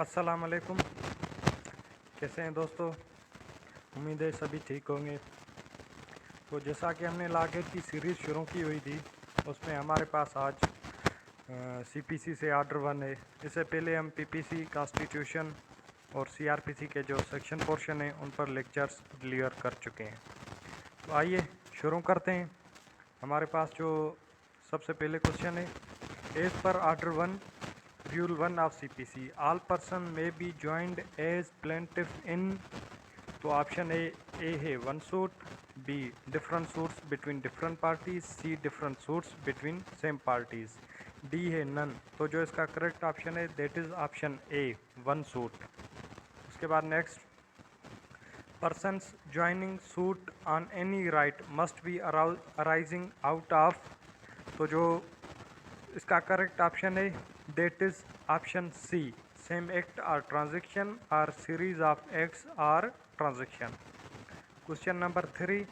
अस्सलाम वालेकुम। कैसे हैं दोस्तों? उम्मीद है सभी ठीक होंगे। तो जैसा कि हमने लागत की सीरीज़ शुरू की हुई थी, उसमें हमारे पास आज सीपीसी से ऑर्डर 1 है। इससे पहले हम पीपीसी, कॉन्स्टिट्यूशन और सीआरपीसी के जो सेक्शन पोर्शन हैं उन पर लेक्चर्स डिलीवर कर चुके हैं। तो आइए शुरू करते हैं। हमारे पास जो सबसे पहले क्वेश्चन है, as per order 1 Rule 1 of CPC, all person may be joined as plaintiff in। तो ऑप्शन ए है one suit, B different suits between different parties, C different suits between same parties, D है none. तो जो इसका correct option है that is option A, one suit. उसके बाद next, persons joining suit on any right must be arising out of। तो जो इसका करेक्ट ऑप्शन है that is option C, same act और ट्रांजैक्शन और सीरीज ऑफ एक्ट्स और transaction. Question number 3,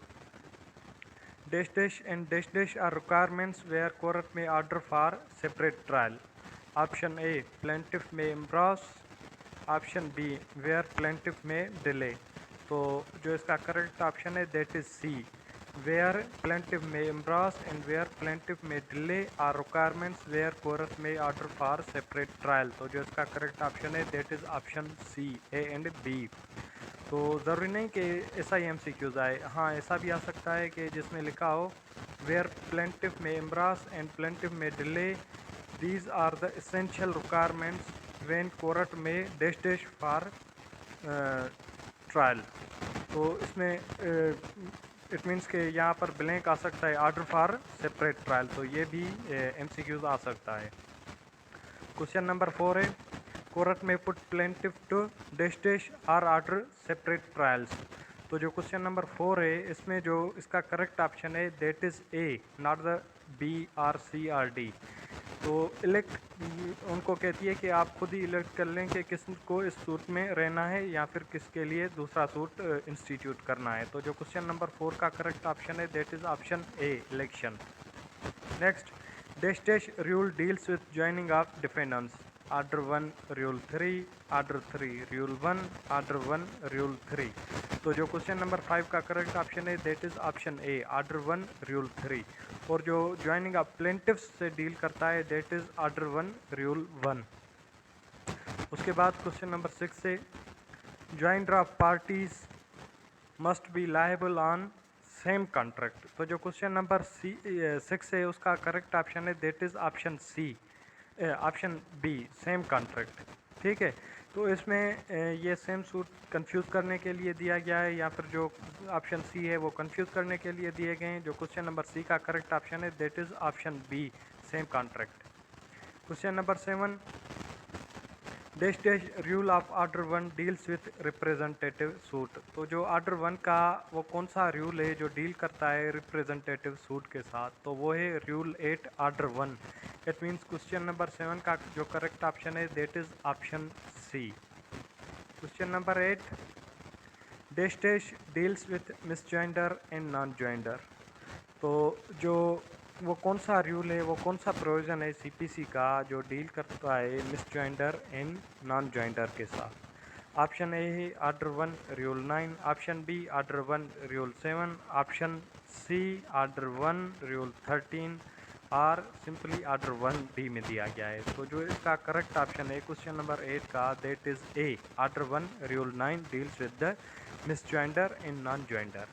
dash dash and dash dash are requirements where court may order for separate trial। Option A, plaintiff may embrace। Option B, where plaintiff may delay। तो जो इसका correct option है that is C, where plaintiff may embrace and where plaintiff may delay are requirements where court may order for separate trial। तो जो इसका correct option है that is option C, A and B. तो ज़रूरी नहीं कि ऐसा ही MCQs आए, हाँ ऐसा भी आ सकता है कि जिसमें लिखा हो where plaintiff may embrace and plaintiff may delay, these are the essential requirements when court may dash dash for trial. तो इसमें इट मीन्स के यहाँ पर ब्लैंक आ सकता है ऑर्डर फॉर सेपरेट ट्रायल, तो ये भी MCQs आ सकता है। क्वेश्चन नंबर 4 है, कोर्ट में put plaintiff to dash dash or order separate trials. तो जो क्वेश्चन नंबर 4 है इसमें जो इसका करेक्ट ऑप्शन है that is A, not the B or C or D. तो इलेक्ट उनको कहती है कि आप खुद ही इलेक्ट कर लें कि किसको इस सूट में रहना है या फिर किसके लिए दूसरा सूट इंस्टीट्यूट करना है। तो जो क्वेश्चन नंबर 4 का करेक्ट ऑप्शन है that is option A, election. Next, dash dash rule deals with joining of defendants. Order 1 rule 3, order 3 rule 1, order 1 rule 3। तो जो क्वेश्चन नंबर 5 का करेक्ट ऑप्शन है that is option A, order 1 rule 3। और जो joining of प्लेंटिफ्स से deal करता है that is order 1 rule 1। उसके बाद क्वेश्चन नंबर 6 से, joinder of parties must be liable on same contract. तो जो क्वेश्चन नंबर 6 है उसका करेक्ट ऑप्शन है that is option C, option B, same contract. ठीक है, तो इसमें ये सेम सूट कंफ्यूज करने के लिए दिया गया है या फिर जो ऑप्शन सी है वो कंफ्यूज करने के लिए दिए गए हैं। जो क्वेश्चन नंबर सी का करेक्ट ऑप्शन है that is option B, same contract. Question number 7, dash dash rule of order 1 deals with representative suit. तो जो ऑर्डर 1 का वो कौन सा रूल है जो डील करता है रिप्रेजेंटेटिव सूट के साथ, तो वो है rule 8 order 1। It means question number 7 का जो करेक्ट ऑप्शन है that is option C. Question number 8, dash dash deals with misjoinder and non joinder. तो जो वो कौन सा रूल है, वो कौन सा प्रोविज़न है सीपीसी का जो डील करता है मिसजॉइंडर एंड नॉन जॉइंडर के साथ। ऑप्शन ए है order 1 rule 9, option B order 1 rule 7, option C order 1 rule 13 और सिंपली ऑर्डर 1 डी में दिया गया है। तो जो इसका करेक्ट ऑप्शन है क्वेश्चन नंबर 8 का that is A, order 1 rule 9 deals with the misjoinder and non joinder.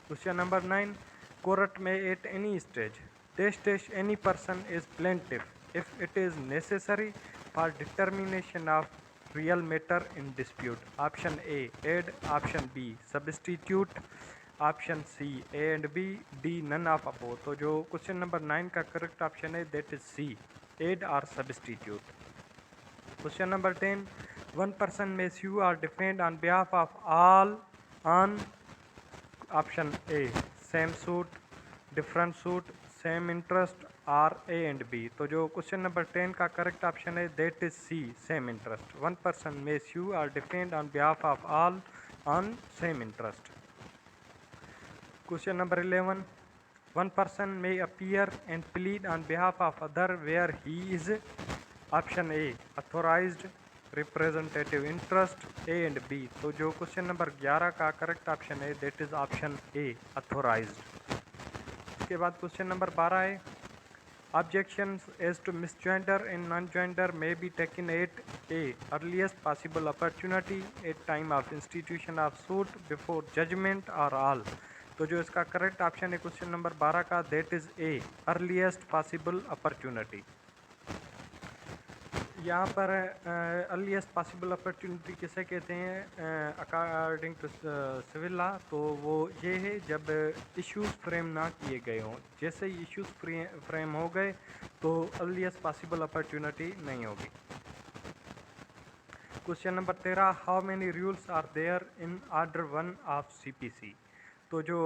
Question number 9, court may at any stage dash dash any person is plaintiff if it is necessary for determination of real matter in dispute। option A aid, option B substitute, option C A and B, D none of above। तो जो question number 9 का correct option है that is C, aid or substitute। Question number 10, one person may sue or defend on behalf of all on option A, same suit, different suit, same interest और ए and B. तो जो question number 10 का correct option है that is C, same interest. One person may sue और defend on behalf of all on same interest. Question number 11, one person may appear and plead on behalf of other where he is option A, authorized, representative interest, A and B. तो जो question number 11 का correct option है that is option A, authorized. उसके बाद question number 12 है, objections as to misjoinder and non-joinder may be taken at a earliest possible opportunity, at time of institution of suit, before judgment, or all। तो जो इसका correct option है question number 12 का that is A, earliest possible opportunity. यहाँ पर earliest possible opportunity किसे कहते हैं अकॉर्डिंग टू सिविल लॉ? तो वो ये है जब इश्यूज़ फ्रेम ना किए गए हों। जैसे ही इश्यूज़ फ्रेम हो गए तो अर्लीस्ट पॉसिबल अपॉर्चुनिटी नहीं होगी। Question number 13, how many rules are there in order 1 of CPC? तो जो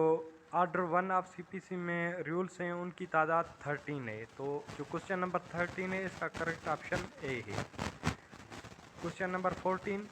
ऑर्डर 1 ऑफ सीपीसी में रूल्स हैं उनकी तादाद 13 है। तो जो क्वेश्चन नंबर 13 है इसका करेक्ट ऑप्शन ए है। Question number 14,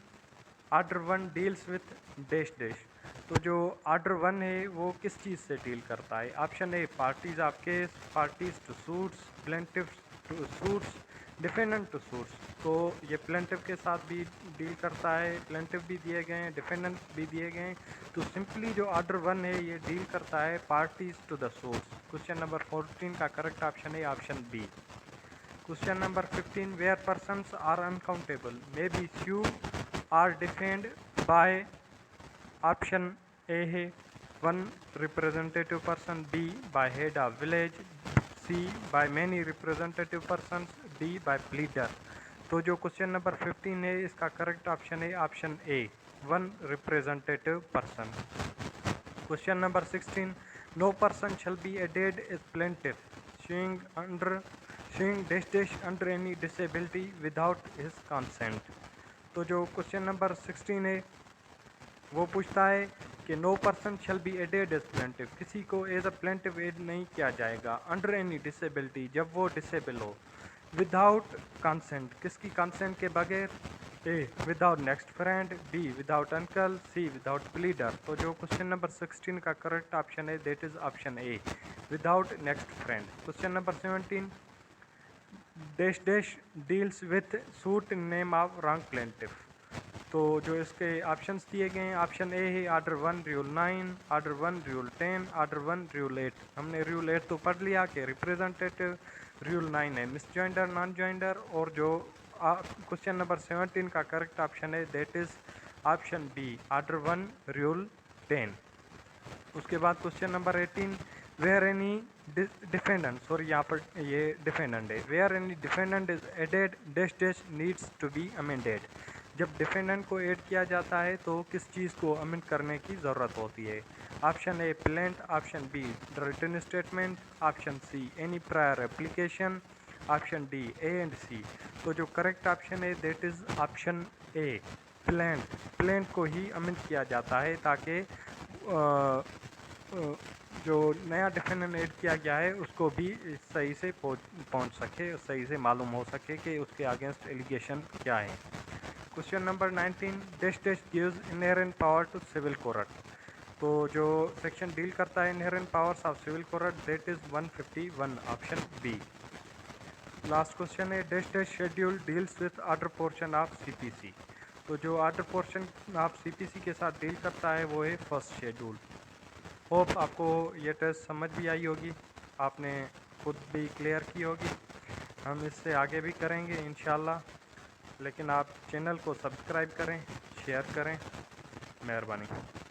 order 1 deals with dash dash. तो जो ऑर्डर 1 है वो किस चीज़ से डील करता है? Option A, parties of case, parties to suits, plaintiffs to suits, defendant to suits. तो ये प्लेंटिव के साथ भी डील करता है, प्लेंटिव भी दिए गए हैं, डिफेंडेंट भी दिए गए हैं। तो सिंपली जो ऑर्डर 1 है ये डील करता है parties to the suits. Question number 14 का करेक्ट ऑप्शन है option B. Question number 15, where persons are uncountable may be sue or defend by, option A है 1 representative person, B by head of village, C by many representative person, D by pleader. तो जो question number 15 है इसका correct option है option A, 1 representative person. Question number 16, no person shall be added as plaintiff showing dash dash under any disability without his consent। तो जो question number 16 है वो पूछता है कि no person shall be added as plaintiff, किसी को as a plaintiff add नहीं किया जाएगा अंडर एनी डिसेबिलिटी, जब वो डिसेबल हो, विदाउट कंसेंट, किसकी कंसेंट के बगैर? A without next friend, B without uncle, C without pleader. तो जो क्वेश्चन नंबर 16 का करेक्ट ऑप्शन है that is option A, without next friend. Question number 17, dash dash deals with suit in name of wrong plaintiff. तो जो इसके options दिए गए हैं, ऑप्शन ए है order 1 rule 9, order 1 rule 10, order 1 rule 8। हमने रूल 8 तो पढ़ लिया कि रिप्रेजेंटेटिव, रूल 9 है मिसजॉइंडर नॉन जॉइंडर, और जो क्वेश्चन नंबर 17 का करेक्ट ऑप्शन है that is option B, order 1 rule 10। उसके बाद question number 18, where any defendant, sorry यहाँ पर ये डिफेंडेंट है, where any defendant is added dash dash needs to be amended. जब डिफेंडेंट को ऐड किया जाता है तो किस चीज़ को अमेंड करने की ज़रूरत होती है? Option A plaint, option B written statement, option C any prior application, option D A and C. तो जो करेक्ट ऑप्शन है that is option A, plaint. Plaint को ही अमेंड किया जाता है ताकि जो नया डिफेंडेंट ऐड किया गया है उसको भी सही से पहुंच सके, सही से मालूम हो सके कि उसके अगेंस्ट एलिगेशन क्या है। Question number 19, dash dash gives inherent power to civil court. तो जो सेक्शन डील करता है inherent powers of civil court that is 151, option B. Last question है, dash dash schedule deals with order portion of CPC. तो जो order portion of CPC के साथ deal करता है वो है फर्स्ट शेड्यूल। होप आपको ये टेस्ट समझ भी आई होगी, आपने खुद भी क्लियर की होगी। हम इससे आगे भी करेंगे इंशाल्लाह, लेकिन आप चैनल को सब्सक्राइब करें, शेयर करें, मेहरबानी।